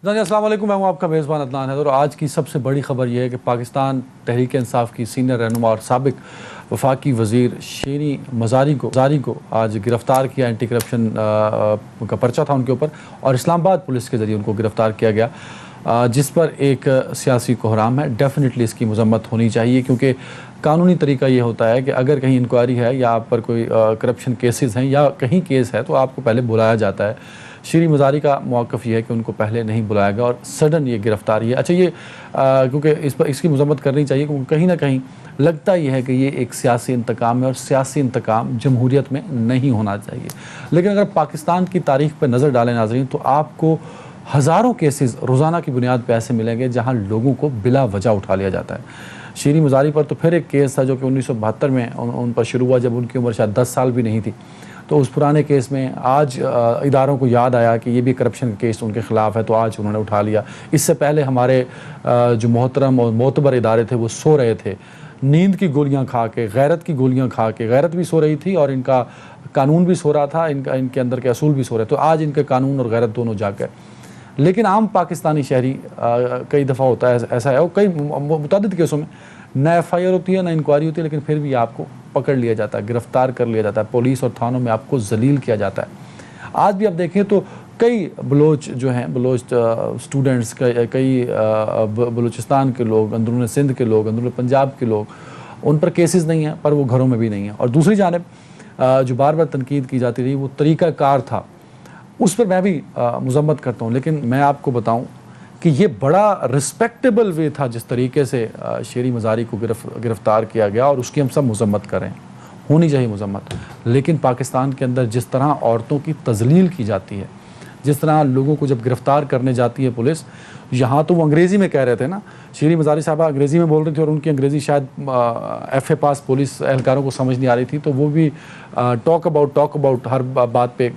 जानिए अस्सलाम वालेकुम, मैं हूं आपका मेज़बान अदनान है। और आज की सबसे बड़ी खबर यह है कि पाकिस्तान तहरीक इंसाफ की सीनियर रहनुमा और साबिक वफाकी वज़ीर शीरी मज़ारी को आज गिरफ़्तार किया। एंटी करप्शन का पर्चा था उनके ऊपर और इस्लामाबाद पुलिस के ज़रिए उनको गिरफ़्तार किया गया, जिस पर एक सियासी कोहराम है। डेफिनेटली इसकी मज़म्मत होनी चाहिए, क्योंकि कानूनी तरीका ये होता है कि अगर कहीं इंक्वायरी है या आप पर कोई करप्शन केसेस हैं या कहीं केस है तो आपको पहले बुलाया जाता है। शीरी मज़ारी का मौक़िफ़ ये है कि उनको पहले नहीं बुलाया गया और सडन ये गिरफ़्तारी है। अच्छा, ये क्योंकि इस पर इसकी मज़म्मत करनी चाहिए, क्योंकि कहीं ना कहीं लगता ये है कि ये एक सियासी इंतकाम है और सियासी इंतकाम जमहूरियत में नहीं होना चाहिए। लेकिन अगर पाकिस्तान की तारीख़ पर नज़र डालें नाज़रीन, तो आपको हज़ारों केसेस रोज़ाना की बुनियाद पर ऐसे मिलेंगे जहाँ लोगों को बिला वजह उठा लिया जाता है। शीरी मज़ारी पर तो फिर एक केस था जो कि 1972 में उन पर शुरू हुआ, जब उनकी उम्र शायद 10 साल भी नहीं थी। तो उस पुराने केस में आज इदारों को याद आया कि ये भी करप्शन का केस उनके ख़िलाफ़ है, तो आज उन्होंने उठा लिया। इससे पहले हमारे जो मोहतरम और मोतबर इदारे थे वो सो रहे थे, नींद की गोलियां खा के, गैरत की गोलियां खा के। गैरत भी सो रही थी और इनका कानून भी सो रहा था, इनके अंदर के असूल भी सो रहे। तो आज इनके कानून और गैरत दोनों जाग गए। लेकिन आम पाकिस्तानी शहरी कई दफ़ा होता है ऐसा है, और कई मुतअद्दिद केसों में ना FIR होती है ना इंक्वायरी होती है, लेकिन फिर भी आपको पकड़ लिया जाता है, गिरफ़्तार कर लिया जाता है। पुलिस और थानों में आपको जलील किया जाता है। आज भी आप देखें तो कई बलोच जो हैं, बलोच स्टूडेंट्स, कई बलूचिस्तान के लोग, अंदरून सिंध के लोग, अंदरून पंजाब के लोग, उन पर केसेस नहीं हैं, पर वो घरों में भी नहीं हैं। और दूसरी जानिब जो बार बार तनकीद की जाती रही, वो तरीक़ाकार था, उस पर मैं भी मज़म्मत करता हूँ। लेकिन मैं आपको बताऊँ कि ये बड़ा रिस्पेक्टेबल वे था जिस तरीके से शीरी मज़ारी को गिरफ़्तार किया गया, और उसकी हम सब मज़म्मत करें, होनी चाहिए मज़म्मत। लेकिन पाकिस्तान के अंदर जिस तरह औरतों की तज़लील की जाती है, जिस तरह लोगों को जब गिरफ़्तार करने जाती है पुलिस, यहाँ तो वो अंग्रेज़ी में कह रहे थे ना, शीरी मज़ारी साहबा अंग्रेज़ी में बोल रही थी और उनकी अंग्रेज़ी शायद FA पास पुलिस एहलकारों को समझ नहीं आ रही थी, तो वो भी टॉक अबाउट हर बात पे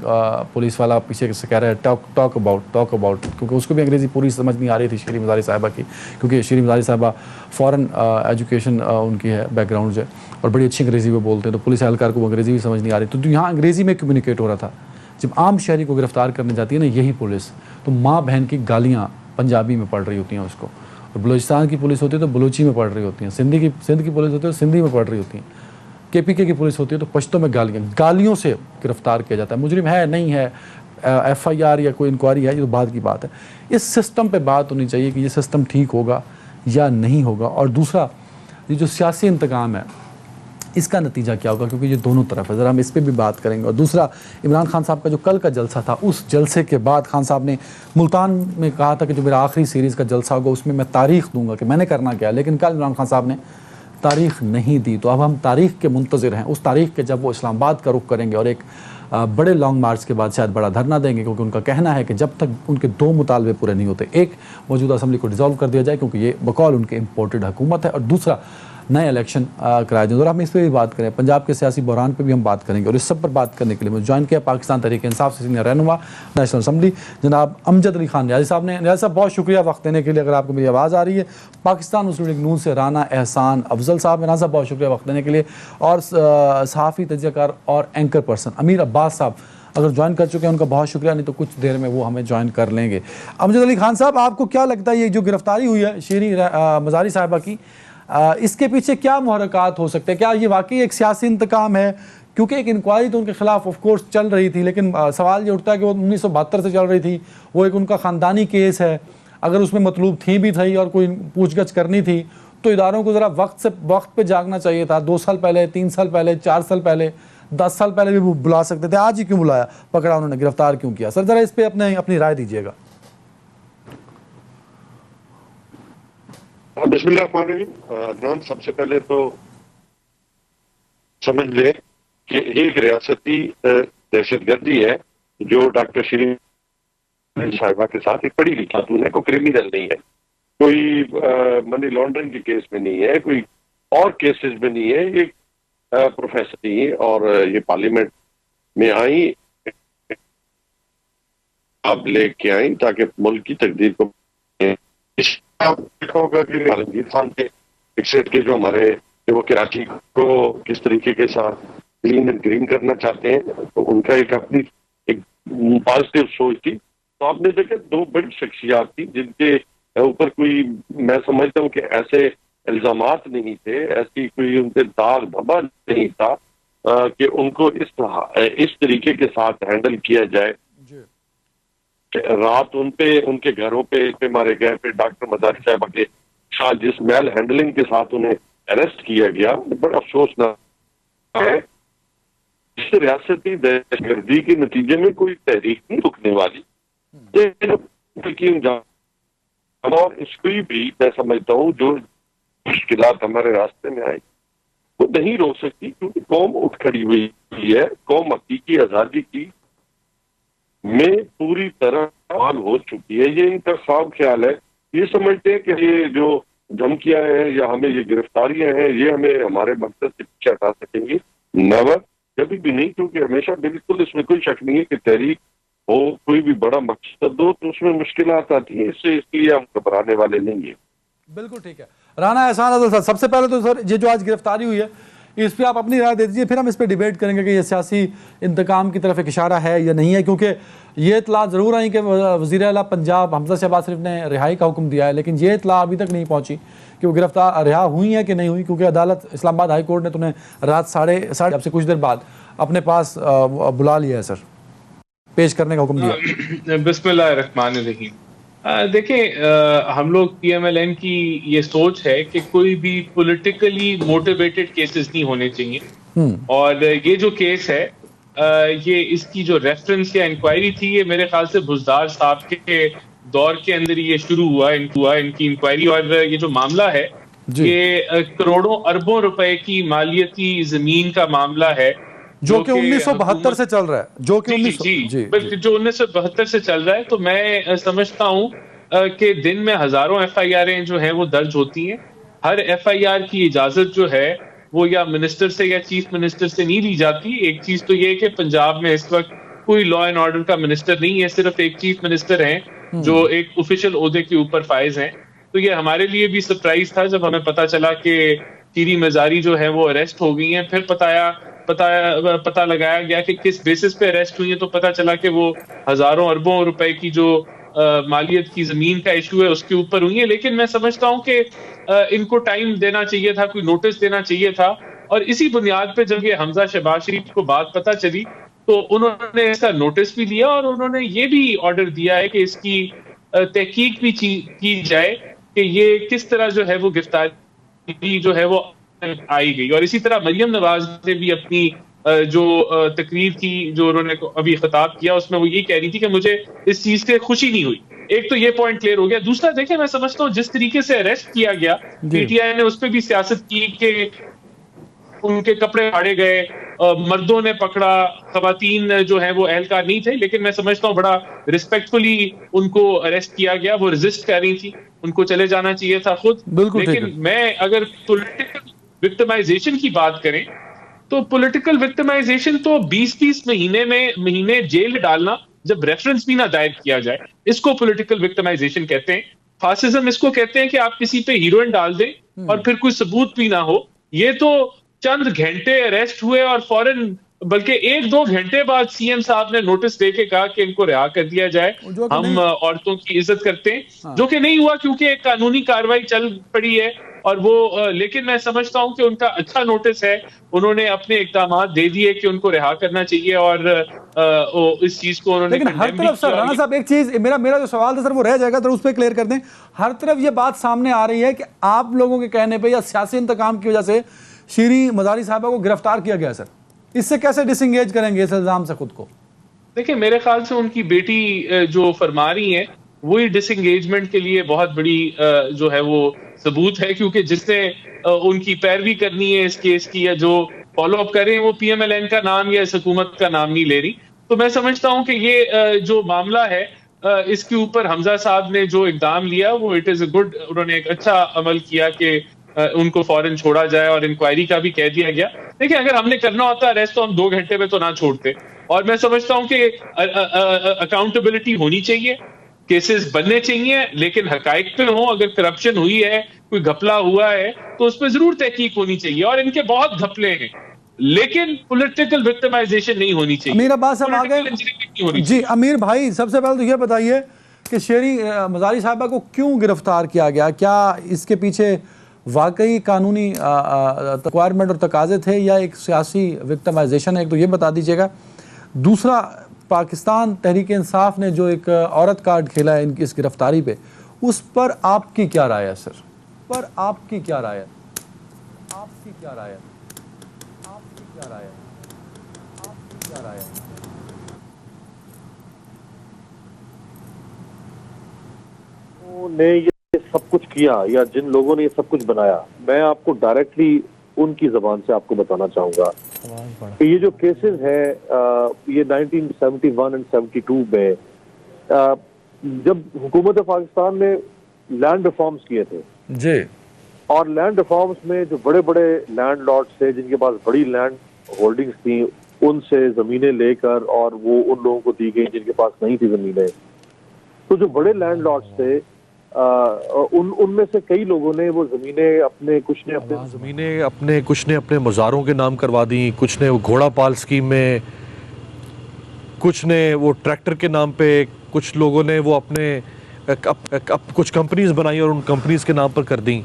पुलिस वाला पीछे से कह रहा है टॉक अबाउट, क्योंकि उसको भी अंग्रेज़ी पूरी समझ नहीं आ रही थी शीरी मज़ारी साहबा की, क्योंकि शीरी मज़ारी साहबा फ़ॉरेन एजुकेशन उनकी है, बैकग्राउंड है, और बड़ी अच्छी अंग्रेज़ी में बोलते हैं, तो पुलिस एहलकार को अंग्रेज़ी भी समझ नहीं आ रही। तो यहाँ अंग्रेज़ी में कम्युनिकेट हो रहा था। जब आम शहरी को गिरफ़्तार करने जाती है ना यही पुलिस, तो माँ बहन की गालियाँ पंजाबी में पढ़ रही होती हैं उसको, और बलूचिस्तान की पुलिस होती है तो बलूची में पढ़ रही होती हैं, सिंध की पुलिस होती है तो सिंधी में पढ़ रही होती हैं, KPK की पुलिस होती है तो पश्तो में गालियों से गिरफ़्तार किया जाता है। मुजरिम है नहीं है, FIR या कोई इंक्वायरी है, ये तो बाद की बात है। इस सिस्टम पे बात होनी चाहिए कि ये सिस्टम ठीक होगा या नहीं होगा। और दूसरा, ये जो सियासी इंतकाम है, इसका नतीजा क्या होगा, क्योंकि ये दोनों तरफ है। ज़रा हम इस पर भी बात करेंगे। और दूसरा, इमरान खान साहब का जो कल का जलसा था, उस जलसे के बाद खान साहब ने मुल्तान में कहा था कि जो मेरा आखिरी सीरीज़ का जलसा होगा उसमें मैं तारीख़ दूंगा कि मैंने करना क्या। लेकिन कल इमरान खान साहब ने तारीख़ नहीं दी। तो अब हम तारीख़ के मुंतज़िर हैं, उस तारीख़ के जब वो इस्लामाबाद का रुख करेंगे और एक बड़े लॉन्ग मार्च के बाद शायद बड़ा धरना देंगे, क्योंकि उनका कहना है कि जब तक उनके 2 मुतालबे पूरे नहीं होते, एक मौजूदा असम्बली को डिज़ोल्व कर दिया जाए, क्योंकि ये बकौल उनके इम्पोर्टेड हुकूमत है, और दूसरा नए इलेक्शन कराए जाए। और हम इस पर भी बात करें, पंजाब के सियासी बहरान पर भी हम बात करेंगे। और इस सब पर बात करने के लिए मुझे ज्वाइन किया पाकिस्तान तहरीक इंसाफ से सीनियर रहनुमा नेशनल असम्बली जनाब अमजद अली खान नियाज़ी साहब ने। नियाज़ी साहब, बहुत शुक्रिया वक्त देने के लिए। अगर आपको मेरी आवाज़ आ रही है, पाकिस्तान मुस्लिम लीग नून से राना एहसान अफजल साहब, नियाज़ी साहब बहुत शुक्रिया वक्त देने के लिए। और सहाफ़ी, तजज़ियाकार और एंकर पर्सन अमीर अब्बास साहब अगर ज्वाइन कर चुके हैं, उनका बहुत शुक्रिया, नहीं तो कुछ देर में वो हमें ज्वाइन कर लेंगे। अमजद अली खान साहब, आपको क्या लगता है ये जो गिरफ्तारी हुई है शीरी मज़ारी साहिबा की, इसके पीछे क्या मुहरकात हो सकते हैं? क्या ये वाकई एक सियासी इंतकाम है? क्योंकि एक इंक्वायरी तो उनके खिलाफ ऑफ कोर्स चल रही थी, लेकिन सवाल ये उठता है कि वो 1972 से चल रही थी, वो एक उनका ख़ानदानी केस है। अगर उसमें मतलूब थी भी थी और कोई पूछगछ करनी थी, तो इदारों को ज़रा वक्त पे जागना चाहिए था। 2 साल पहले, 3 साल पहले, 4 साल पहले, 10 साल पहले भी बुला सकते थे। आज ही क्यों बुलाया, पकड़ा उन्होंने, गिरफ्तार क्यों किया? सर ज़रा इस पर अपनी राय दीजिएगा। बिस्मिल्लाह, सबसे पहले तो समझ ले कि एक रियासती दहशतगर्दी है जो डॉक्टर शीरी साहिबा के साथ एक पढ़ी लिखी खातून है, कोई क्रिमिनल नहीं है, कोई मनी लॉन्ड्रिंग के केस में नहीं है, कोई और केसेस में नहीं है। एक प्रोफेसर थी और ये पार्लियामेंट में आई, अब लेके आई ताकि मुल्क की तकदीर को देखा होगा कि आलमगीर खान के एक्सेट के जो हमारे वो कराची को किस तरीके के साथ क्लीन एंड ग्रीन करना चाहते हैं, तो उनका एक अपनी एक पॉजिटिव सोच थी तो आपने देखा दो बड़ी शख्सियात थी जिनके ऊपर कोई, मैं समझता हूँ कि ऐसे इल्जामात नहीं थे, ऐसी कोई उनके दाग धब्बा नहीं था कि उनको इस तरीके के साथ हैंडल किया जाए। रात उनके घरों पे मारे गए, फिर डॉक्टर मजारी साहबा के साथ जिस मेल हैंडलिंग के साथ उन्हें अरेस्ट किया गया, बड़ा अफसोसनाक है। इस रियासती दहशतगर्दी के नतीजे में कोई तहरीक नहीं रुकने वाली, और इसकी भी मैं समझता हूँ जो मुश्किलात हमारे रास्ते में आई वो नहीं रोक सकती, क्योंकि कौम उठ खड़ी हुई है। कौम हकीकी आजादी की में पूरी तरह फाल हो चुकी है। ये इनका ख्वाब ख्याल है, ये समझते हैं कि ये जो धमकियां हैं या हमें ये गिरफ्तारियां हैं ये हमें हमारे मकसद से पीछे हटा सकेंगे। नेवर, कभी भी नहीं, क्योंकि हमेशा बिल्कुल इसमें कोई शक नहीं है कि तहरीक हो, कोई भी बड़ा मकसद हो तो उसमें मुश्किलात आती है, इसलिए हम घबराने वाले नहीं है। बिल्कुल ठीक है। राना एहसान अदल सर, सबसे पहले तो सर ये जो आज गिरफ्तारी हुई है इस पर आप अपनी राय दे दीजिए, फिर हम इस पर डिबेट करेंगे कि ये सियासी इंतकाम की तरफ एक इशारा है या नहीं है, क्योंकि ये इतला ज़रूर आई कि वज़ीर आला पंजाब हमजा शहबाज शरीफ ने रिहाई का हुक्म दिया है, लेकिन ये इतला अभी तक नहीं पहुंची कि वो गिरफ्तार रिहा हुई है कि नहीं हुई, क्योंकि अदालत इस्लामाबाद हाई कोर्ट ने तो उन्हें रात साढ़े अब से कुछ देर बाद अपने पास बुला लिया है सर, पेश करने का हुक्म दिया। बिस्मिल्लाहिर्रहमानिर्रहीम। देखें, हम लोग PMLN की ये सोच है कि कोई भी पॉलिटिकली मोटिवेटेड केसेस नहीं होने चाहिए, और ये जो केस है ये इसकी जो रेफरेंस या इंक्वायरी थी ये मेरे ख्याल से बुज़दार साहब के दौर के अंदर ये शुरू हुआ इनकी इंक्वायरी, और ये जो मामला है ये करोड़ों अरबों रुपए की मालियती जमीन का मामला है जो कि 1972 से चल रहा है, जो कि 1972 से चल रहा है। तो मैं समझता हूँ कि दिन में हजारों FIR जो हैं वो दर्ज होती हैं। हर FIR की इजाजत जो है वो या मिनिस्टर से या चीफ मिनिस्टर से नहीं ली जाती। एक चीज तो ये कि पंजाब में इस वक्त कोई लॉ एंड ऑर्डर का मिनिस्टर नहीं है, सिर्फ एक चीफ मिनिस्टर हैं जो एक ऑफिशियल ओहदे के ऊपर फाइज हैं। तो ये हमारे लिए भी सरप्राइज था जब हमें पता चला कि शीरी मजारी जो है वो अरेस्ट हो गई हैं। फिर पता लगाया गया कि किस बेसिस पे अरेस्ट हुई है, तो पता चला कि वो हजारों अरबों रुपए की जो मालियत की जमीन का इशू है उसके ऊपर हुई है। लेकिन मैं समझता हूँ कि इनको टाइम देना चाहिए था, कोई नोटिस देना चाहिए था, और इसी बुनियाद पे जब ये हमजा शहबाज शरीफ को बात पता चली तो उन्होंने इसका नोटिस भी लिया और उन्होंने ये भी ऑर्डर दिया है कि इसकी तहकीक भी की जाए कि ये किस तरह जो है वो गिरफ्तारी जो है वो आई गई। और इसी तरह मरियम नवाज ने भी अपनी जो तकरीर की, जो उन्होंने अभी खिताब किया, उसमें वो ये कह रही थी कि मुझे इस चीज से खुशी नहीं हुई। एक तो ये पॉइंट क्लियर हो गया। दूसरा देखें, मैं समझता हूँ जिस तरीके से अरेस्ट किया गया, PTI ने उस पर भी सियासत की कि उनके कपड़े फाड़े गए, मर्दों ने पकड़ा, खवातीन जो है वो एहलकार नहीं थे, लेकिन मैं समझता हूँ बड़ा रिस्पेक्टफुली उनको अरेस्ट किया गया। वो रेजिस्ट कर रही थी, उनको चले जाना चाहिए था खुद। लेकिन मैं अगर पॉलिटिकल विक्टिमाइजेशन की बात करें तो पॉलिटिकल विक्टिमाइजेशन तो 20-20 महीने जेल डालना जब रेफरेंस भी ना दायर किया जाए, इसको पॉलिटिकल विक्टिमाइजेशन कहते हैं। फासिज्म इसको कहते हैं कि आप किसी पे हीरोइन डाल दें और फिर कोई सबूत भी ना हो। ये तो चंद घंटे अरेस्ट हुए और फौरन, बल्कि 1-2 घंटे बाद CM साहब ने नोटिस देके कहा कि इनको रिहा कर दिया जाए, हम औरतों की इज्जत करते हैं, जो कि नहीं हुआ क्योंकि एक कानूनी कार्रवाई चल पड़ी है। और वो लेकिन मैं समझता हूं कि उनका अच्छा नोटिस है, उन्होंने अपने इकदाम दे दिए कि उनको रिहा करना चाहिए और इस चीज को उन्होंने। लेकिन हर तरफ सर, राणा साहब एक चीज, मेरा जो सवाल था सर वो रह जाएगा, तो उस पर क्लियर कर दें। हर तरफ ये बात सामने आ रही है कि आप लोगों के कहने पर या सियासी इंतकाम की वजह से शीरी मजारी साहबा को गिरफ्तार किया गया। सर इससे कैसे डिसएंगेज करेंगे इस इल्जाम से खुद को? देखिए, मेरे ख्याल से उनकी बेटी जो फरमा रही है वही डिसएंगेजमेंट के लिए बहुत बड़ी जो है वो सबूत है, क्योंकि जिसने उनकी पैरवी करनी है इस केस की या जो फॉलो अप कर रहे हैं वो PMLN का नाम या इस हुकूमत का नाम नहीं ले रही। तो मैं समझता हूं कि ये जो मामला है इसके ऊपर हमजा साहब ने जो इकदाम लिया वो इट इज अ गुड, उन्होंने एक अच्छा अमल किया कि उनको फौरन छोड़ा जाए और इंक्वायरी का भी कह दिया गया। देखिए, अगर हमने करना होता अरेस्ट तो हम 2 घंटे में तो ना छोड़ते। और मैं समझता हूं कि अकाउंटेबिलिटी होनी चाहिए, केसेस बनने चाहिए, लेकिन हकाइक पे हो। अगर करप्शन हुई है, कोई घपला हुआ है, तो उस पर जरूर तहकीक होनी चाहिए। और इनके बहुत घपले हैं, लेकिन पॉलिटिकल विक्टिमाइजेशन नहीं होनी चाहिए। अमीर अब्बास साहब आ Political engineering नहीं होनी गए जी। अमीर भाई, सबसे पहले तो ये बताइए कि शेरी मजारी साहिबा को क्यों गिरफ्तार किया गया? क्या इसके पीछे वाकई कानूनी रिक्वायरमेंट और तकाजे थे या एक सियासी विक्टिमाइजेशन है? एक तो ये बता दीजिएगा। दूसरा, पाकिस्तान तहरीक इंसाफ ने जो एक औरत कार्ड खेला है इनकी इस गिरफ्तारी पे, उस पर आपकी क्या राय है सर? पर आपकी क्या राय है? आपकी क्या राय है? आपकी क्या राय है? आपकी क्या राय है? ने ये सब कुछ किया या जिन लोगों ने ये सब कुछ बनाया, मैं आपको डायरेक्टली उनकी जबान से आपको बताना चाहूंगा कि ये जो केसेस है ये 1971 एंड 72 में जब हुकूमत पाकिस्तान ने लैंड रिफॉर्म्स किए थे जी, और लैंड रिफॉर्म्स में जो बड़े बड़े लैंड लॉर्ड्स थे जिनके पास बड़ी लैंड होल्डिंग्स थी, उनसे जमीनें लेकर और वो उन लोगों को दी गई जिनके पास नहीं थी जमीनें। तो जो बड़े लैंड लॉर्ड्स थे उनमें से कई लोगों ने वो जमीनें अपने कुछ ने अपने मज़ारों के नाम करवा दी, कुछ ने वो घोड़ा पाल स्कीम में, कुछ ने वो ट्रैक्टर के नाम पे, कुछ लोगों ने वो अपने कुछ कंपनीज बनाई और उन कंपनीज के नाम पर कर दी।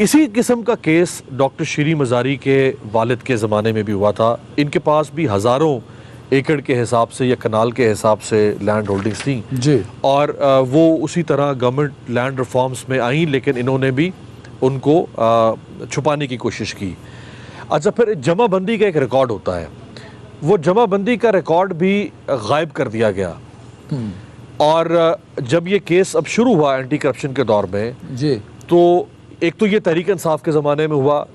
इसी किस्म का केस डॉक्टर शीरी मज़ारी के वालिद के ज़माने में भी हुआ था। इनके पास भी हज़ारों एकड़ के हिसाब से या कनाल के हिसाब से लैंड होल्डिंग्स थी जी, और वो उसी तरह गवर्नमेंट लैंड रिफॉर्म्स में आई, लेकिन इन्होंने भी उनको छुपाने की कोशिश की। अच्छा, फिर जमाबंदी का एक रिकॉर्ड होता है, वो जमाबंदी का रिकॉर्ड भी गायब कर दिया गया। और जब ये केस अब शुरू हुआ एंटी करप्शन के दौर में जी, तो एक तो ये तहरीक इंसाफ के ज़माने में हुआ,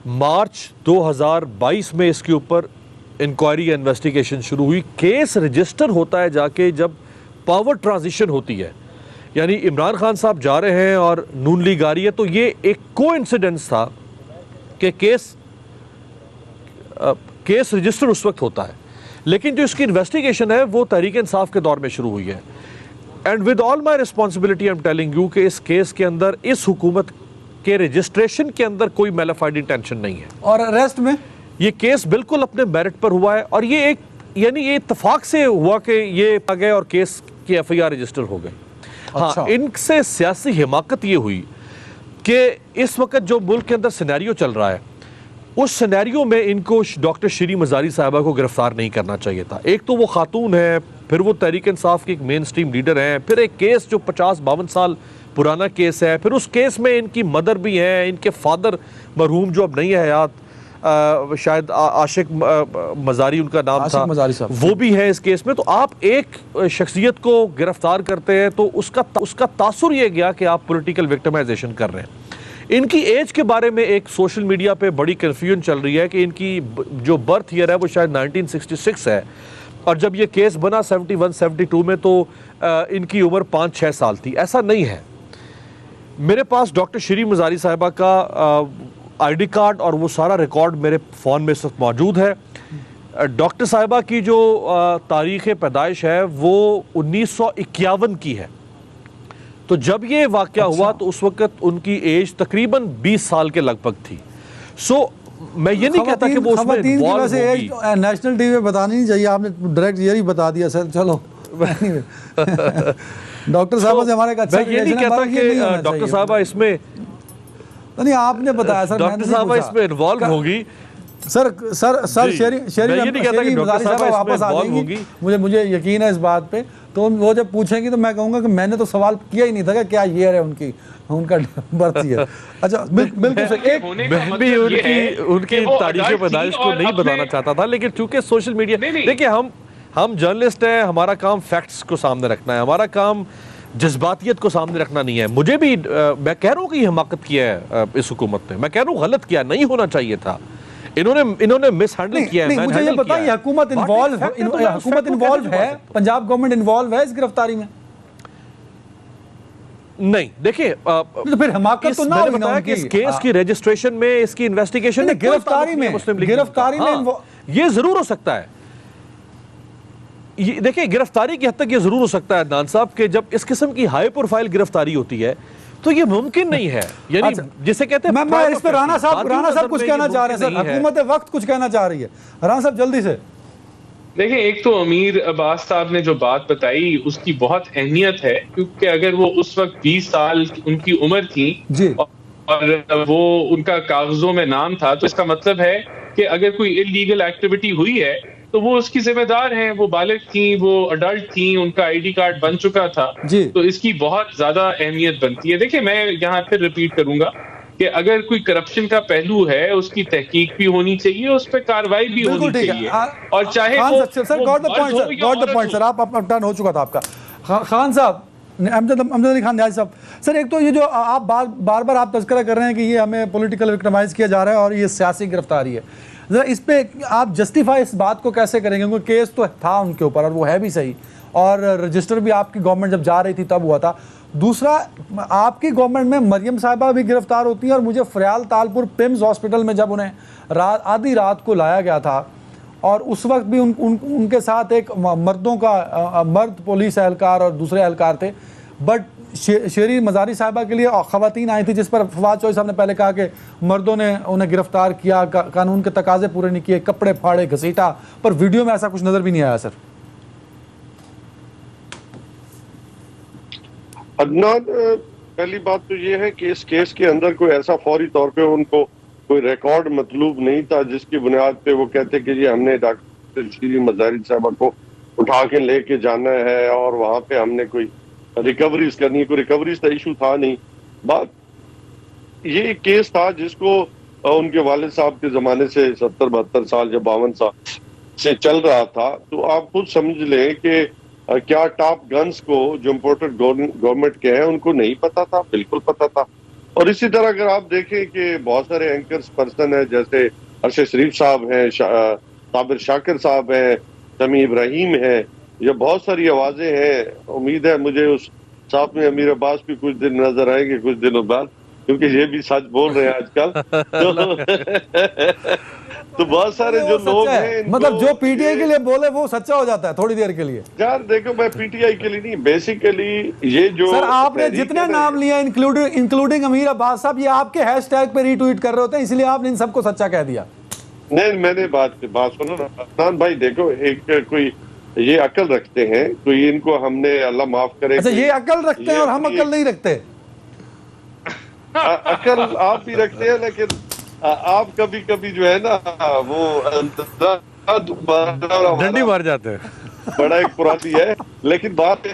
मार्च 2022 में इसके ऊपर इंक्वायरी या इन्वेस्टिगेशन शुरू हुई। केस रजिस्टर होता है जाके जब पावर ट्रांजिशन होती है, यानी इमरान खान साहब जा रहे हैं और नून लीग आ रही है, तो ये एक कोइंसिडेंस था कि केस रजिस्टर उस वक्त होता है, लेकिन जो इसकी इन्वेस्टिगेशन है वो तहरीक इंसाफ के दौर में शुरू हुई है। And with all my responsibility I am telling you कि इस केस के अंदर, इस हुकूमत के रजिस्ट्रेशन के अंदर कोई मैलिफाइड इंटेंशन नहीं है। और अरेस्ट में ये केस बिल्कुल अपने मेरिट पर हुआ है, और ये एक यानी ये इत्तेफाक से हुआ कि ये आ गए और केस की FIR रजिस्टर हो गए। अच्छा। हाँ, इनसे सियासी हिमाकत ये हुई कि इस वक्त जो मुल्क के अंदर सिनेरियो चल रहा है, उस सिनेरियो में इनको डॉक्टर शीरी मज़ारी साहिबा को गिरफ्तार नहीं करना चाहिए था। एक तो वो खातून है, फिर वो तहरीक इंसाफ की एक मेन स्ट्रीम लीडर हैं, फिर एक केस जो 50-52 साल पुराना केस है, फिर उस केस में इनकी मदर भी हैं, इनके फादर मरहूम जो अब नहीं है हयात, शायद आशिक मज़ारी उनका नाम था, वो भी है इस केस में। तो आप एक शख्सियत को गिरफ्तार करते हैं तो उसका तासुर ये गया कि आप पॉलिटिकल विक्टिमाइजेशन कर रहे हैं। इनकी एज के बारे में एक सोशल मीडिया पे बड़ी कन्फ्यूजन चल रही है कि इनकी जो बर्थ ईयर है वो शायद 1966 है, और जब ये केस बना 71-72 में तो इनकी उम्र 5-6 साल थी। ऐसा नहीं है। मेरे पास डॉक्टर शीरी मज़ारी साहिबा का ID कार्ड और वो सारा रिकॉर्ड मेरे फ़ोन में इस वक्त मौजूद है। डॉक्टर साहिबा की जो तारीख़ पैदाइश है वो 1951 की है। तो जब ये वाक़या हुआ तो उस वक्त उनकी एज तकरीबन 20 साल के लगभग थी। सो मैं ये नहीं कहता कि वो उसमें इन्वॉल्व होगी। नेशनल टीवी पे बतानी नहीं चाहिए, आपने डायरेक्ट ये ही बता दिया सर। चलो डॉक्टर साहबा से हमारे मैं ये नहीं कहता कि डॉक्टर साहबा इसमें नहीं, आपने बताया सर, डॉक्टर साहबा इसमें इन्वॉल्व होगी। सर शेरी मज़ारी साहबा वापस आ जाएंगी, मुझे यकीन है इस बात पे। तो वो जब पूछेंगी तो मैं कहूंगा कि मैंने तो सवाल किया ही नहीं था कि क्या ईयर है उनका बर्थ ईयर। अच्छा, बिल्कुल सर, उनकी तारीख पैदाइश को नहीं बताना चाहता था, लेकिन चूंकि सोशल मीडिया, देखिए हम जर्नलिस्ट हैं, हमारा काम फैक्ट्स को सामने रखना है, हमारा काम जज्बातियत को सामने रखना नहीं है। मुझे भी मैं कह रहा हूँ कि हिमाकत किया है इस हुकूमत ने, मैं कह रहा हूँ गलत किया, नहीं होना चाहिए था। इन्होंने मिसहैंडल किया है। मुझे ये बताइए, हुकूमत इन्वॉल्व है, पंजाब गवर्नमेंट इन्वॉल्व है इस गिरफ्तारी में? नहीं, देखिए तो फिर हिमाकत तो ना हुई ना कि इस केस की रजिस्ट्रेशन में, इसकी इन्वेस्टिगेशन में, गिरफ्तारी में ये जरूर हो सकता है। देखिए, गिरफ्तारी की हद तक ये जरूर हो सकता है अदनान साहब कि जब इस किस्म की हाई प्रोफाइल गिरफ्तारी होती है तो ये मुमकिन नहीं है, यानी अच्छा, जिसे कहते हैं मैं इस पे राणा साहब कुछ कहना चाह रहे हैं सर, नहीं है। हुकूमत वक्त कुछ कहना चाह रही है। राणा साहब जल्दी से। देखिए, एक तो अमीर अब्बास साहब ने जो बात बताई उसकी बहुत अहमियत है, क्योंकि अगर वो उस वक्त 20 साल उनकी उम्र थी जी। और वो उनका कागजों में नाम था, तो इसका मतलब है कि अगर कोई इलीगल एक्टिविटी हुई है तो वो उसकी जिम्मेदार हैं। वो बालिग थी, वो अडल्ट थी, उनका आईडी कार्ड बन चुका था, जी। तो इसकी बहुत ज्यादा अहमियत बनती है। देखिए, मैं यहाँ फिर रिपीट करूंगा कि अगर कोई करप्शन का पहलू है, उसकी तहकीक भी होनी चाहिए, उस पर कार्रवाई भी होनी बिल्कुल ठीक चाहिए। है। और चाहे खान वो सर, गॉट द मर्द पॉइंट हो सर, या गॉट द औरत पॉइंट हो। सर। आप टर्न हो चुका था आपका। खान साहब, अमजद अली खान न्याजी साहब, सर एक तो ये जो आप बार बार आप तज़किरा कर रहे हैं कि ये हमें पॉलिटिकल विक्टिमाइज किया जा रहा है और ये सियासी गिरफ्तारी है, ज़रा इस पे आप जस्टिफाई इस बात को कैसे करेंगे? क्योंकि केस तो था उनके ऊपर और वो है भी सही, और रजिस्टर भी आपकी गवर्नमेंट जब जा रही थी तब हुआ था। दूसरा, आपकी गवर्नमेंट में मरियम साहिबा भी गिरफ्तार होती हैं, और मुझे फरियाल तालपुर पिम्स हॉस्पिटल में जब उन्हें आधी रात को लाया गया था, और उस वक्त भी उनके साथ एक मर्द पुलिस एहलकार और दूसरे एहलकार थे, बट शेरी मजारी साहिबा के लिए ख़वातीन आई थी, जिस पर फवाद चौधरी साहब ने पहले कहा कि मर्दों ने उन्हें गिरफ्तार किया, कानून के तकाजे पूरे नहीं किए, कपड़े फाड़े, घसीटा, पर वीडियो में ऐसा कुछ नज़र भी नहीं आया सर। अदनान, पहली बात तो ये है कि इस केस के अंदर कोई ऐसा फौरी तौर पे उनको कोई रिकॉर्ड मतलूब नहीं था जिसकी बुनियाद पे वो कहते कि जी हमने डॉक्टर शीरी मजारी साहबा को उठा के लेके जाना है और वहां पे हमने कोई रिकवरीज करनी है। कोई रिकवरीज का इशू था नहीं। बात ये एक केस था जिसको उनके वालिद साहब के जमाने से 70-72 साल या 52 साल से चल रहा था। तो आप खुद समझ लें कि क्या टॉप गन्स को जो इम्पोर्टेड गवर्नमेंट के हैं उनको नहीं पता था? बिल्कुल पता था। और इसी तरह अगर आप देखें कि बहुत सारे एंकर्स पर्सन है, जैसे अरशद शरीफ साहब हैं, साबिर शाकिर साहब हैं, समी इब्राहिम है, या बहुत सारी आवाजें हैं। उम्मीद है मुझे उस साथ में अमीर अब्बास भी कुछ दिन नजर आएंगे कुछ दिनों बाद, क्योंकि ये भी सच बोल रहे हैं आजकल। तो बहुत सारे जो लोग हैं, मतलब जो पीटीआई के लिए बोले वो सच्चा हो जाता है थोड़ी देर के लिए। यार देखो, मैं पीटीआई के लिए नहीं, बेसिकली ये जो सर आपने जितने नाम लिए इंक्लूडिंग अमीर अब्बास साहब, ये आपके हैशटैग पे रीट्वीट कर रहे होते हैं, इसलिए आपने इन सबको सच्चा कह दिया। नहीं, मैंने बात सुनो ना अदनान भाई। देखो, एक कोई ये अकल रखते हैं, कोई इनको हमने अल्लाह माफ करे। अच्छा, ये अकल रखते हैं और हम अकल नहीं रखते। अकल आप भी रखते हैं, लेकिन आप कभी कभी जो है ना वो डंडी मार जाते हैं। बड़ा एक पुरानी है, लेकिन बात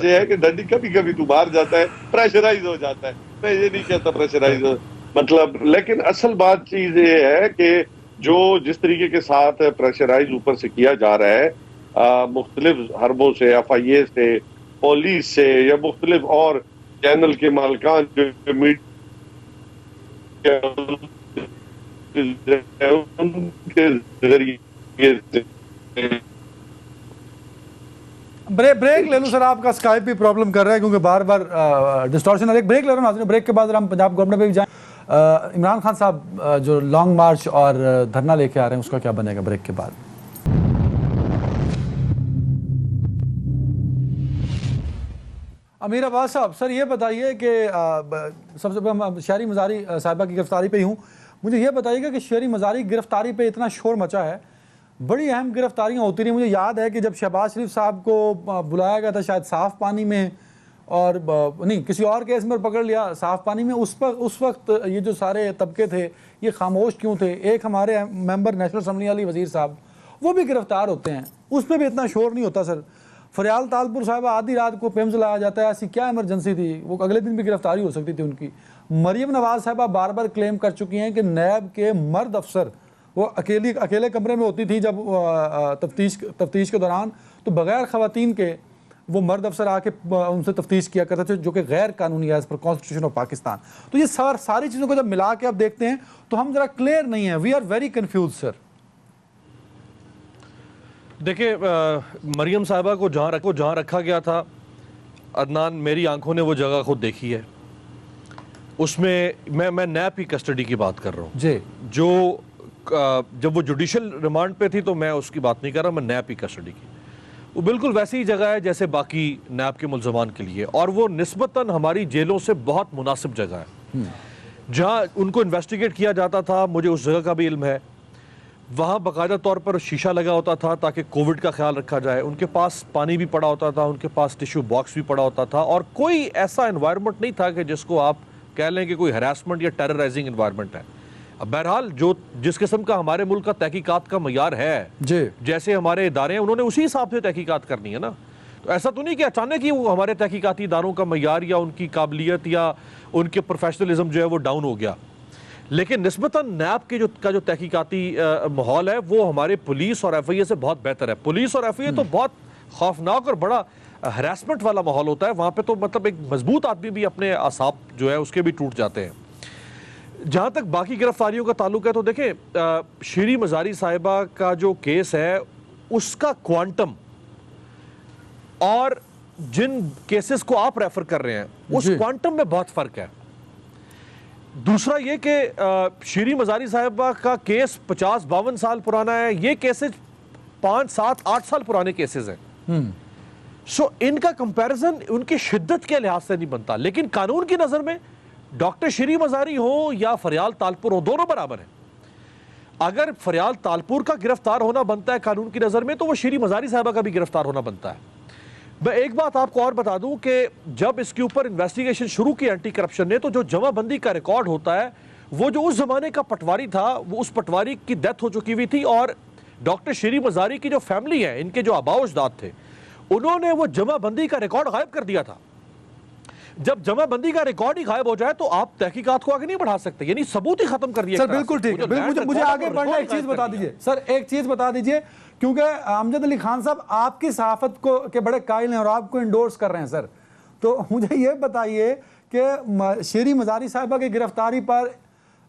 ये है कि डंडी कभी कभी तू मार जाता है, प्रेशराइज हो जाता है। मैं ये नहीं कहता प्रेशराइज हो, मतलब, लेकिन असल बात चीज ये है कि जो जिस तरीके के साथ प्रेशराइज ऊपर से किया जा रहा है मुख्तलिफ हरबों से, FIA से, पुलिस से, या मुख्तलिफ और चैनल के मालिकान जो मीडिया उनके जरिए ब्रेक ले लूं सर, आपका स्काइप भी प्रॉब्लम कर रहा है क्योंकि बार बार डिस्टॉर्शन। एक ब्रेक ले रहा हूँ, ब्रेक के बाद हम पंजाब गवर्नमेंट पे भी जाएं। इमरान खान साहब जो लॉन्ग मार्च और धरना लेके आ रहे हैं, उसका क्या बनेगा ब्रेक के बाद? अमीर अब्बास साहब, सर ये बताइए कि सबसे पहले हम शेरी मजारी साहिबा की गिरफ्तारी पे ही हूँ। मुझे ये बताइएगा कि शेरी मजारी गिरफ्तारी पे इतना शोर मचा है, बड़ी अहम गिरफ्तारियां होती रही। मुझे याद है कि जब शहबाज शरीफ साहब को बुलाया गया था शायद साफ पानी में, और नहीं किसी और केस में पकड़ लिया साफ पानी में, उस वक्त ये जो सारे तबके थे ये खामोश क्यों थे? एक हमारे मेंबर नेशनल असम्बली वाली वजीर साहब, वो भी गिरफ्तार होते हैं, उस पर भी इतना शोर नहीं होता सर। फरियाल तालपुर साहिबा आधी रात को पिम्स लाया जाता है, ऐसी क्या इमरजेंसी थी? वो अगले दिन भी गिरफ्तारी हो सकती थी उनकी। मरियम नवाज साहिबा बार बार क्लेम कर चुकी हैं कि नैब के मर्द अफसर, वो अकेले कमरे में होती थी जब तफ्तीश के दौरान, तो बगैर ख़वातीन के वो मर्द अफसर आके उनसे तफ्तीश किया करते थे, जो कि गैर कानूनी है as per constitution of Pakistan. तो ये सारी चीज़ों को जब मिला के आप देखते हैं तो हम ज़रा क्लियर नहीं है, we are very confuse sir. देखिए, मरियम साहिबा को जहाँ रखा गया था अदनान, मेरी आंखों ने वो जगह खुद देखी है। उसमें मैं नैब की कस्टडी की बात कर रहा हूँ जी। जब वो जुडिशल रिमांड पे थी तो मैं उसकी बात नहीं कर रहा, मैं नैब की कस्टडी की। वो बिल्कुल वैसी ही जगह है जैसे बाकी नैब के मुल्ज़मान के लिए, और वो निस्बतन हमारी जेलों से बहुत मुनासिब जगह है। जहाँ उनको इन्वेस्टिगेट किया जाता था, मुझे उस जगह का भी इल्म है, वहाँ बाकायदा तौर पर शीशा लगा होता था ताकि कोविड का ख्याल रखा जाए। उनके पास पानी भी पड़ा होता था, उनके पास टिश्यू बॉक्स भी पड़ा होता था, और कोई ऐसा इन्वायरमेंट नहीं था कि जिसको आप कह लें कि कोई हरासमेंट या टेरराइजिंग इन्वायरमेंट है। अब बहरहाल जो जिस किस्म का हमारे मुल्क का तहकीकात का मयार है, जी, जैसे हमारे इदारे हैं, उन्होंने उसी हिसाब से तहकीकात करनी है ना। तो ऐसा तो नहीं कि अचानक ही वो हमारे तहकीकाती इदारों का मयार या उनकी काबिलियत या उनके प्रोफेशनलिज्म जो है वो डाउन हो गया। लेकिन निस्बतन नैब के जो तहकीकाती माहौल है वो हमारे पुलिस और FIA से बहुत बेहतर है। पुलिस और FIA तो बहुत खौफनाक और बड़ा हरासमेंट वाला माहौल होता है वहाँ पे, तो मतलब एक मजबूत आदमी भी अपने आसाब जो है उसके भी टूट जाते हैं। जहाँ तक बाकी गिरफ्तारियों का ताल्लुक है तो देखें, शीरी मज़ारी साहिबा का जो केस है उसका क्वांटम और जिन केसेस को आप रेफर कर रहे हैं उस क्वांटम में बहुत फ़र्क है। दूसरा ये कि शीरी मज़ारी साहिबा का केस 50-52 साल पुराना है, ये केसेस 5, 7, 8 साल पुराने केसेस हैं। सो इनका कंपैरिजन उनकी शिद्दत के लिहाज से नहीं बनता। लेकिन कानून की नज़र में डॉक्टर शीरी मज़ारी हो या फरियाल तालपुर हो, दोनों बराबर हैं। अगर फरियाल तालपुर का गिरफ्तार होना बनता है कानून की नज़र में, तो वो शीरी मज़ारी साहिबा का भी गिरफ्तार होना बनता है। मैं एक बात आपको और बता दूं कि जब इसके ऊपर इन्वेस्टिगेशन शुरू की एंटी करप्शन ने, तो जो जमाबंदी का रिकॉर्ड होता है वो जो उस जमाने का पटवारी था, वो उस पटवारी की डेथ हो चुकी हुई थी, और डॉक्टर शीरी मज़ारी की जो फैमिली है, इनके जो आबाओ अजदाद थे, उन्होंने वो जमाबंदी का रिकॉर्ड गायब कर दिया था। जब जमाबंदी का रिकॉर्ड ही गायब हो जाए तो आप तहकीकात को आगे नहीं बढ़ा सकते, यानी सबूत ही खत्म कर दिया। सर बिल्कुल ठीक है, मुझे आगे बढ़ना, एक चीज बता दीजिए सर, एक चीज बता दीजिए, क्योंकि अमजद अली खान साहब आपकी सहाफत को के बड़े कायल हैं और आपको इंडोर्स कर रहे हैं सर, तो मुझे ये बताइए कि शीरी मज़ारी साहिबा की गिरफ्तारी पर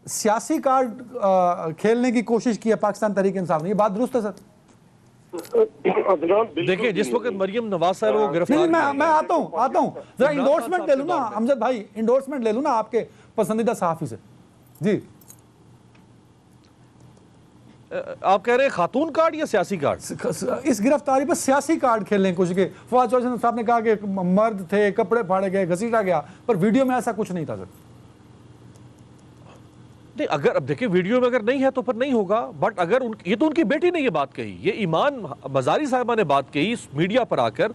सियासी कार्ड खेलने की कोशिश की है पाकिस्तान तहरीक इंसाफ ने, ये बात दुरुस्त है सर? देखिए, जिस वक्त मरियम नवाज साहब को गिरफ्तार, मैं आता हूं जरा इंडोर्समेंट ले लूं ना अमजद भाई, इंडोर्समेंट ले लूं ना आपके पसंदीदा सहाफी से। जी, आप कह रहे हैं खातून कार्ड या सियासी कार्ड? इस गिरफ्तारी पर सियासी कार्ड खेलने की कोशिश की। फवाद चौधरी साहब ने कहा कि मर्द थे, कपड़े फाड़े गए, घसीटा गया, पर वीडियो में ऐसा कुछ नहीं था सर। नहीं, अगर अब देखिए वीडियो में अगर नहीं है तो फिर नहीं होगा, बट अगर ये तो उनकी बेटी ने ये बात कही, ये ईमान मज़ारी साहिबा ने बात कही मीडिया पर आकर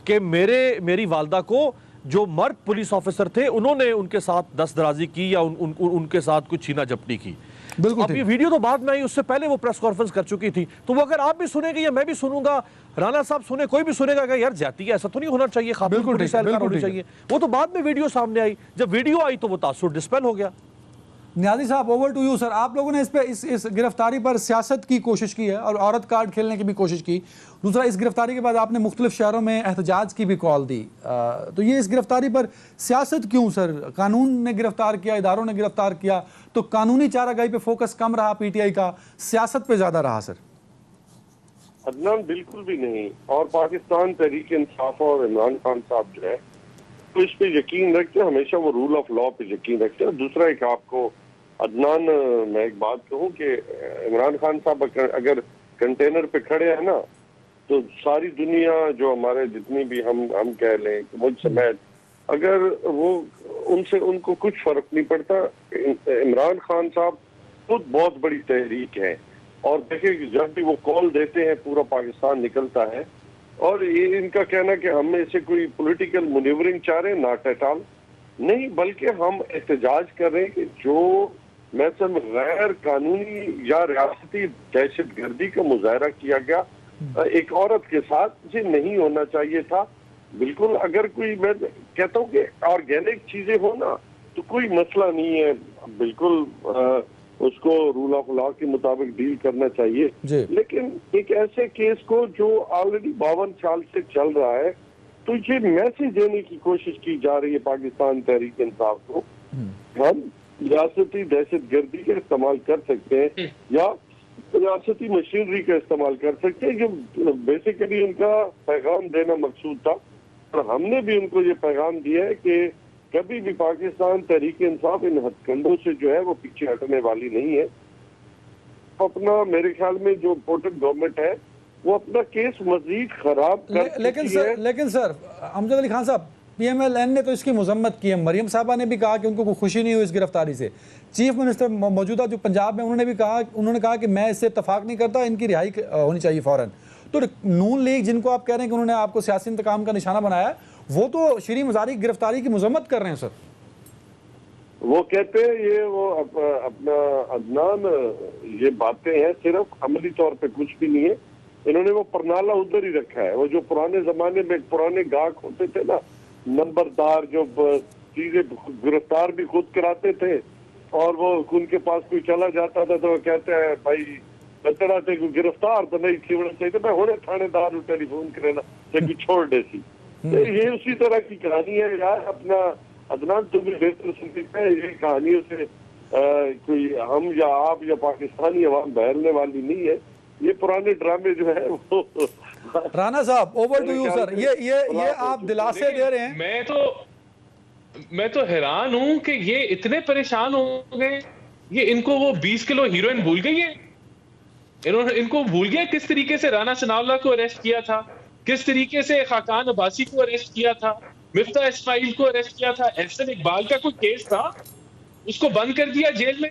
कि मेरी वालदा को जो मर्द पुलिस ऑफिसर थे उन्होंने उनके साथ दस्तदराजी की या उनके साथ कुछ छीना झपटी की। बिल्कुल। अब ये वीडियो तो बाद में आई, उससे पहले वो प्रेस कॉन्फ्रेंस कर चुकी थी, तो वो अगर आप भी सुनेंगे या मैं भी सुनूंगा, राना साहब सुने, कोई भी सुनेगा कि यार जाती है, ऐसा तो नहीं होना चाहिए, खातून पुलिस एहलकार होनी चाहिए। वो तो बाद में वीडियो सामने आई, जब वीडियो आई तो वो तासुर डिस्पेल हो गया। नियाज़ी साहब, ओवर टू यू सर। आप लोगों ने इस गिरफ्तारी पर सियासत की कोशिश की है और औरत कार्ड खेलने की भी कोशिश की। दूसरा, इस गिरफ्तारी के बाद आपने मुख्तलिफ शहरों में एहतजाज की भी कॉल दी, तो ये इस गिरफ्तारी पर सियासत क्यों सर? कानून ने गिरफ्तार किया, इदारों ने गिरफ्तार किया, तो कानूनी चारागाही पे फोकस कम रहा PTI का, सियासत पे ज़्यादा रहा सर? अदनान, बिल्कुल भी नहीं। और पाकिस्तान तहरीक इंसाफ और इमरान खान साहब जो है तो इस पे यकीन रखते हैं, हमेशा वो रूल ऑफ लॉ पे यकीन रखते हैं। दूसरा, एक आपको अदनान मैं एक बात कहूँ कि इमरान खान साहब अगर कंटेनर पे खड़े हैं ना, तो सारी दुनिया जो हमारे जितनी भी हम कह लें मुझ समेत, अगर वो उनको कुछ फर्क नहीं पड़ता। इमरान खान साहब खुद बहुत बड़ी तहरीक है, और देखिए जब भी वो कॉल देते हैं पूरा पाकिस्तान निकलता है। और ये इनका कहना कि हम में से कोई पॉलिटिकल मैन्यूवरिंग चाह रहे हैं, नॉट एट ऑल, नहीं, बल्कि हम एहतजाज कर रहे हैं कि जो मैसम गैर कानूनी या रियासती दहशतगर्दी का मुजाहरा किया गया एक औरत के साथ, ये नहीं होना चाहिए था। बिल्कुल, अगर कोई, मैं कहता हूँ कि ऑर्गेनिक चीजें हो ना तो कोई मसला नहीं है, बिल्कुल उसको रूल ऑफ लॉ के मुताबिक डील करना चाहिए। लेकिन एक ऐसे केस को जो ऑलरेडी 52 साल से चल रहा है, तो ये मैसेज देने की कोशिश की जा रही है पाकिस्तान तहरीक इंसाफ को, हम रियासती दहशतगर्दी का इस्तेमाल कर सकते हैं या रियासती मशीनरी का इस्तेमाल कर सकते हैं, जो बेसिकली उनका पैगाम देना मकसूद था। और हमने भी उनको ये पैगाम दिया है कि कभी भी पाकिस्तान तहरीक इंसाफ इन हथकंडों से जो है वो पीछे हटने वाली नहीं है। अपना, मेरे ख्याल में जो इम्पोर्टेंट गवर्नमेंट है वो अपना केस मजीद खराब कर चुकी है। लेकिन सर अमजद अली खान साहब, PMLN ने तो इसकी मजम्मत की है। मरियम साहबा ने भी कहा कि उनको कोई खुशी नहीं हुई इस गिरफ्तारी से। चीफ मिनिस्टर मौजूदा जो पंजाब में, उन्होंने कहा कि मैं इससे इत्तफाक नहीं करता, इनकी रिहाई होनी चाहिए फ़ौरन। तो नून लीग, जिनको आप कह रहे हैं कि उन्होंने आपको सियासी इंतकाम का निशाना बनाया, वो तो शीरी मज़ारी की गिरफ्तारी की मजम्मत कर रहे हैं सर। वो कहते हैं ये वो अपना अदनान, ये बातें हैं सिर्फ, अमली तौर पे कुछ भी नहीं है। इन्होंने वो परनाला उधर ही रखा है। वो जो पुराने जमाने में पुराने गाहक होते थे ना, नंबरदार, जो चीजें गिरफ्तार भी खुद कराते थे, और वो उनके पास कोई चला जाता था तो वो कहते हैं भाई बतड़ा थे गिरफ्तार तो नहीं थी होना चाहिए, मैं होने थानेदार टेलीफोन करे ना कि छोड़ दे सी। तो ये उसी तरह की कहानी है यार। अपना अदनान तुम्हें बेहतर सुनते हैं, ये कहानियों से कोई हम या आप या पाकिस्तानी अवाम बहलने वाली नहीं है। ये पुराने ड्रामे जो है वो राना साहब, ओवर टू यू सर। ये आप दिलासे दे रहे हैं। मैं तो हैरान हूं कि ये इतने परेशान हो गए। ये इनको वो 20 किलो हीरोइन भूल गई है। इनको भूल गया किस तरीके से राना सनाउल्लाह को अरेस्ट किया था, किस तरीके से खाकान अब्बासी को अरेस्ट किया था, मिफ्ता इस्माइल को अरेस्ट किया था। एहसन इकबाल का कोई केस था, उसको बंद कर दिया जेल में।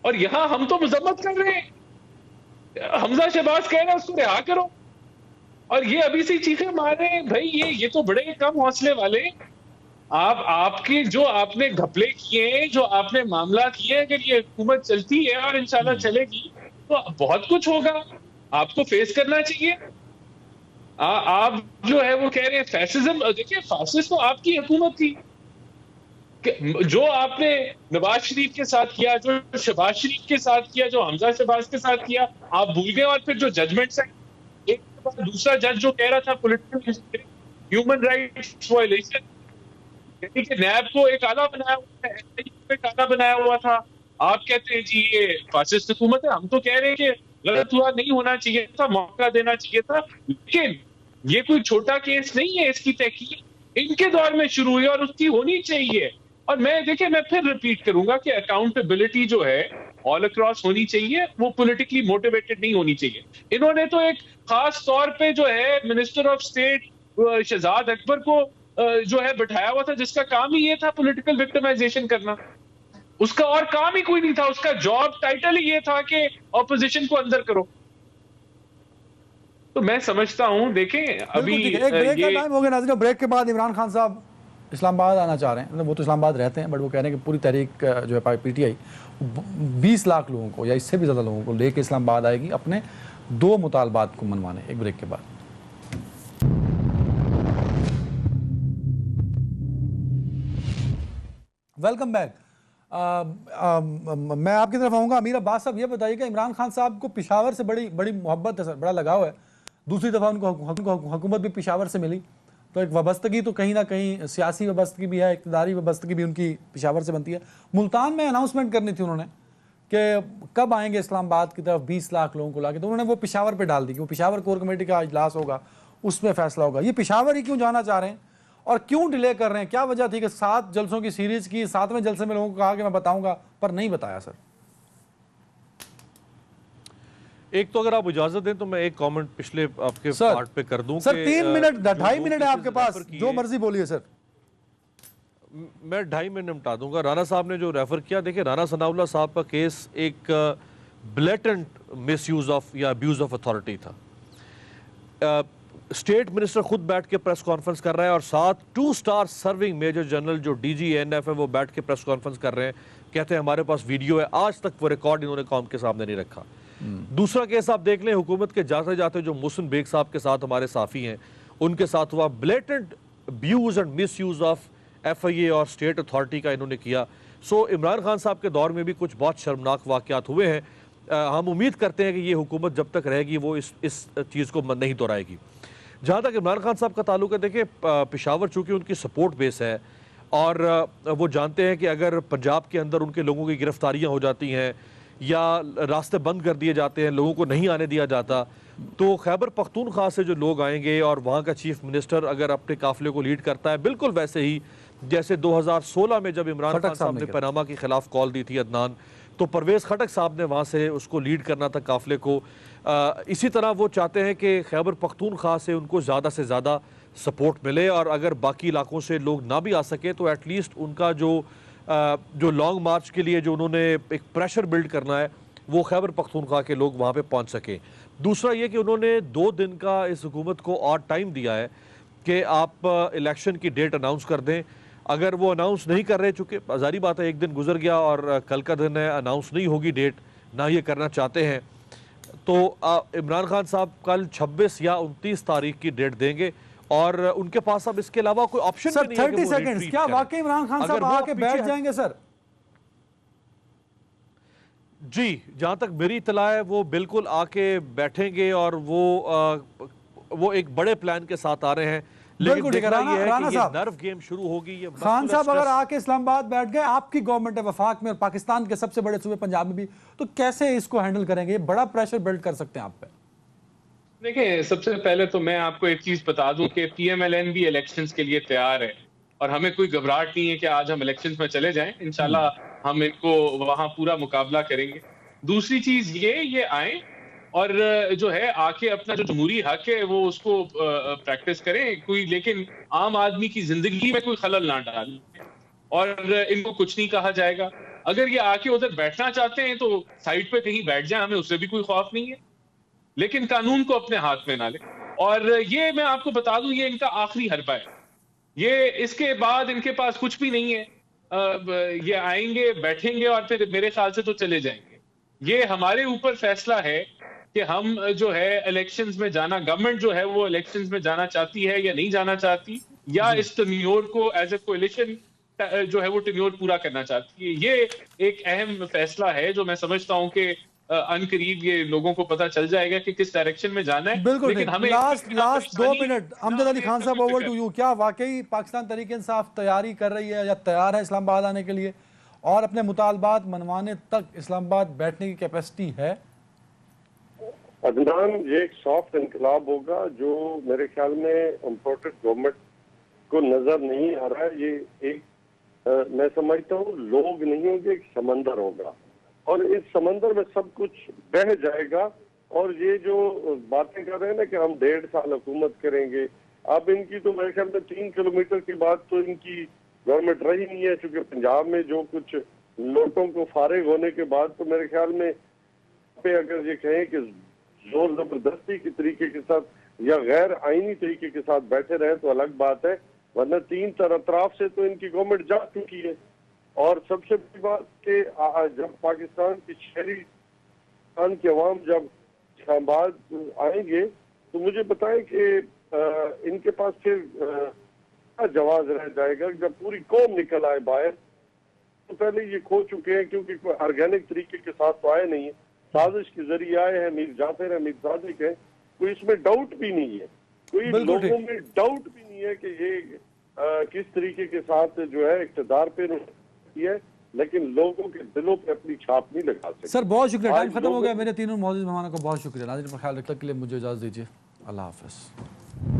और यहां हम तो मजम्मत कर रहे हैं, हमजा शहबाज कह रहे हैं उसको रिहा करो, और ये अभी से चीखें मार रहे हैं। भाई ये तो बड़े कम हौसले वाले। आपके जो आपने घपले किए हैं, जो आपने मामला किए, अगर ये हुकूमत चलती है और इंशाल्लाह चलेगी तो बहुत कुछ होगा, आपको फेस करना चाहिए। आप जो है वो कह रहे हैं फैसिज्म। देखिए, फासिस्ट तो आपकी हुकूमत थी। जो आपने नवाज शरीफ के साथ किया, जो शहबाज शरीफ के साथ किया, जो हमजा शहबाज के साथ किया, आप भूल गए। और फिर जो जजमेंट्स है, एक के बाद दूसरा जज जो कह रहा था पॉलिटिकल ह्यूमन राइट्स वायलेशन, यानी कि नैब को एक आला बनाया हुआ है, SIU को एक आला बनाया हुआ था। आप कहते हैं जी ये फासिस्ट हुकूमत है। हम तो कह रहे हैं कि गलत हुआ, नहीं होना चाहिए था, मौका देना चाहिए था। लेकिन ये कोई छोटा केस नहीं है। इसकी तहकीक इनके दौर में शुरू हुई और उसकी होनी चाहिए। और मैं फिर रिपीट करूंगा कि अकाउंटेबिलिटी जो है ऑल अक्रॉस होनी चाहिए, वो पॉलिटिकली मोटिवेटेड नहीं होनी चाहिए। इन्होंने तो एक खास तौर पे जो है minister of state Shahzad Akbar को जो है बिठाया हुआ था, जिसका काम ही ये था पॉलिटिकल विक्टिमाइजेशन करना। उसका और काम ही कोई नहीं था। उसका जॉब टाइटल ही ये था कि ऑपोजिशन को अंदर करो। तो मैं समझता हूं, देखें अभी एक ब्रेक का टाइम हो गया नाज़रीन। ब्रेक के बाद इमरान खान साहब इस्लामाबाद आना चाह रहे हैं। मतलब वो तो इस्लामाबाद रहते हैं, बट वो कह रहे हैं कि पूरी तहरीक जो है PTI 20 लाख लोगों को या इससे भी ज़्यादा लोगों को लेके इस्लामाबाद आएगी अपने 2 मुतालबात को मनवाने। एक ब्रेक के बाद वेलकम बैक। मैं आपकी तरफ आऊँगा। अमीर अब्बास साहब, ये बताइए कि इमरान खान साहब को पेशावर से बड़ी मोहब्बत है सर, बड़ा लगाव है। दूसरी दफ़ा उनको हुकूमत भी पेशावर से मिली, तो एक वाबस्तगी तो कहीं ना कहीं सियासी वाबस्तगी भी है, इक़्तिदारी वाबस्तगी भी उनकी पेशावर से बनती है। मुल्तान में अनाउंसमेंट करनी थी उन्होंने कि कब आएंगे इस्लामाबाद की तरफ 20 लाख लोगों को लाके, तो उन्होंने वो पेशावर पे डाल दी कि वो पेशावर कोर कमेटी का इजलास होगा, उसमें फैसला होगा। ये पेशावर ही क्यों जाना चाह रहे हैं और क्यों डिले कर रहे हैं? क्या वजह थी कि 7 जलसों की सीरीज़ की 7वें जलसे में लोगों को कहा कि मैं बताऊँगा, पर नहीं बताया सर? एक तो अगर आप इजाजत दें तो मैं एक कमेंट पिछले आपके पार्ट पे कर दूं। सर 3 मिनट 2.5 मिनट है आपके पास, जो मर्जी बोलिए सर। मैं 2.5 मिनट निपटा दूंगा। राना साहब ने जो रेफर किया, देखिए राना सनाउल्लाह साहब का केस एक ब्लेटेंट मिसयूज ऑफ या अब्यूज ऑफ अथॉरिटी था। स्टेट मिनिस्टर खुद बैठ के प्रेस कॉन्फ्रेंस कर रहा है और साथ 2 स्टार सर्विंग मेजर जनरल जो DG ANF है वो बैठ के प्रेस कॉन्फ्रेंस कर रहे हैं, कहते हैं हमारे पास वीडियो है। आज तक वो रिकॉर्ड इन्होंने कौम के सामने नहीं रखा। दूसरा केस आप देख लें, हुकूमत के जाते जाते जो मुहसिन बेग साहब के साथ हमारे साफी हैं, उनके साथ हुआ blatant abuse and misuse of FIA और स्टेट अथॉरिटी का इन्होंने किया। सो इमरान खान साहब के दौर में भी कुछ बहुत शर्मनाक वाक़यात हुए हैं। हम उम्मीद करते हैं कि ये हुकूमत जब तक रहेगी वो इस चीज़ को नहीं दोहराएगी। जहाँ तक इमरान खान साहब का ताल्लुक है, देखिए पेशावर चूँकि उनकी सपोर्ट बेस है और वो जानते हैं कि अगर पंजाब के अंदर उनके लोगों की गिरफ्तारियाँ हो जाती हैं या रास्ते बंद कर दिए जाते हैं, लोगों को नहीं आने दिया जाता, तो खैबर पख्तूनख्वा से जो लोग आएंगे और वहाँ का चीफ मिनिस्टर अगर अपने काफिले को लीड करता है, बिल्कुल वैसे ही जैसे 2016 में जब इमरान खान साहब ने पनामा के खिलाफ कॉल दी थी अदनान, तो परवेज़ खटक साहब ने वहाँ से उसको लीड करना था काफ़िले को। इसी तरह वो चाहते हैं कि खैबर पख्तूनख्वा से उनको ज़्यादा से ज़्यादा सपोर्ट मिले, और अगर बाकी इलाकों से लोग ना भी आ सके तो एटलीस्ट उनका जो लॉन्ग मार्च के लिए जो उन्होंने एक प्रेशर बिल्ड करना है वो खैबर पख्तूनख्वा के लोग वहाँ पे पहुँच सकें। दूसरा ये कि उन्होंने 2 दिन का इस हुकूमत को और टाइम दिया है कि आप इलेक्शन की डेट अनाउंस कर दें। अगर वो अनाउंस नहीं कर रहे, चूँकि जारी बात है एक दिन गुजर गया और कल का दिन है, अनाउंस नहीं होगी डेट, ना ये करना चाहते हैं, तो इमरान खान साहब कल 26 या 29 तारीख की डेट देंगे और उनके पास अब इसके अलावा कोई ऑप्शन सर भी नहीं है कि 30 वो सेकंड्स, retreat क्या करें। वाकई इमरान खान अगर साहब वो आके पीछे बैठ हट- जाएंगे सर? जी, जहाँ तक मेरी इत्तला है वो बिल्कुल आके बैठेंगे और वो एक बड़े प्लान के साथ आ रहे हैं। लेकिन बिल्कुल ठीक है। देखना ये है राना कि ये साहब, नर्व गेम शुरू होगी। ये खान साहब muscular अगर stress- आके इस्लामाबाद बैठ गए, आपकी गवर्नमेंट है वफाक में और पाकिस्तान के सबसे बड़े सूबे पंजाब में भी, तो कैसे इसको हैंडल करेंगे? ये बड़ा प्रेशर बिल्ड कर सकते हैं आप पे। देखिए, सबसे पहले तो मैं आपको एक चीज बता दूं कि पीएमएलएन भी इलेक्शंस के लिए तैयार है और हमें कोई घबराहट नहीं है कि आज हम इलेक्शंस में चले जाएं। इंशाल्लाह हम इनको वहां पूरा मुकाबला करेंगे। दूसरी चीज ये आए और जो है आके अपना जो जमहूरी हक है वो उसको प्रैक्टिस करें कोई, लेकिन आम आदमी की जिंदगी में कोई खलल ना डालें और इनको कुछ नहीं कहा जाएगा। अगर ये आके उधर बैठना चाहते हैं तो साइड पे कहीं बैठ जाए, हमें उससे भी कोई खौफ नहीं है, लेकिन कानून को अपने हाथ में ना ले। और ये मैं आपको बता दूं, ये इनका आखिरी हरबा है। ये इसके बाद इनके पास कुछ भी नहीं है। ये आएंगे, बैठेंगे और फिर मेरे ख्याल से तो चले जाएंगे। ये हमारे ऊपर फैसला है कि हम जो है इलेक्शंस में जाना, गवर्नमेंट जो है वो इलेक्शंस में जाना चाहती है या नहीं जाना चाहती, या इस टेन्योर को एज ए कोalition जो है वो टेन्योर पूरा करना चाहती है। ये एक अहम फैसला है जो मैं समझता हूं कि अनकरीब ये लोगों को पता चल जाएगा कि किस डायरेक्शन में जाना है। बिल्कुल लेकिन ठीक। हमें लास्ट 2 परेशानी मिनट, ना अमजद अली हमें खान साहब, कभी ओवर फिक्र। To you. क्या वाकई पाकिस्तान तहरीक इंसाफ तैयारी कर रही है या तैयार है इस्लामाबाद आने के लिए, और अपने मुतालबात मनवाने तक इस्लामाबाद बैठने की कैपेसिटी है? अदनान, ये एक सॉफ्ट इनकलाब होगा जो मेरे ख्याल में इम्पोर्टेड गवर्नमेंट को नजर नहीं आ रहा है। ये एक मैं समझता हूँ लोग नहीं होंगे, एक समंदर होगा और इस समंदर में सब कुछ बह जाएगा। और ये जो बातें कर रहे हैं ना कि हम 1.5 साल हुकूमत करेंगे, अब इनकी तो मेरे ख्याल में 3 किलोमीटर के बाद तो इनकी गवर्नमेंट रही नहीं है, क्योंकि पंजाब में जो कुछ नोटों को फारिग होने के बाद तो मेरे ख्याल में पे अगर ये कहें कि जोर जबरदस्ती के तरीके के साथ या गैर आईनी तरीके के साथ बैठे रहे तो अलग बात है, वरना 3 तरफ से तो इनकी गवर्नमेंट जा चुकी है। और सबसे बड़ी बात कि जब पाकिस्तान की शहरी की अवाम जब इस्लामाबाद आएंगे तो मुझे बताएं कि इनके पास फिर क्या जवाब रह जाएगा जब पूरी कौम निकल आए बाहर। तो पहले ये खो चुके हैं, क्योंकि कोई ऑर्गेनिक तरीके के साथ तो आए नहीं है, साजिश के जरिए आए हैं। मीर जाफर है, मीर सादिक है, कोई इसमें डाउट भी नहीं है, कोई लोगों में डाउट भी नहीं है कि ये किस तरीके के साथ जो है इक़्तिदार पे है, लेकिन लोगों के दिलों पे अपनी छाप नहीं लगा सकते। सर बहुत शुक्रिया, टाइम खत्म हो गया। मेरे तीनों मौजूद मेहमानों को बहुत शुक्रिया। नाज़रीन, ख्याल रखने के लिए मुझे इजाज़त दीजिए। अल्लाह हाफ़िज़।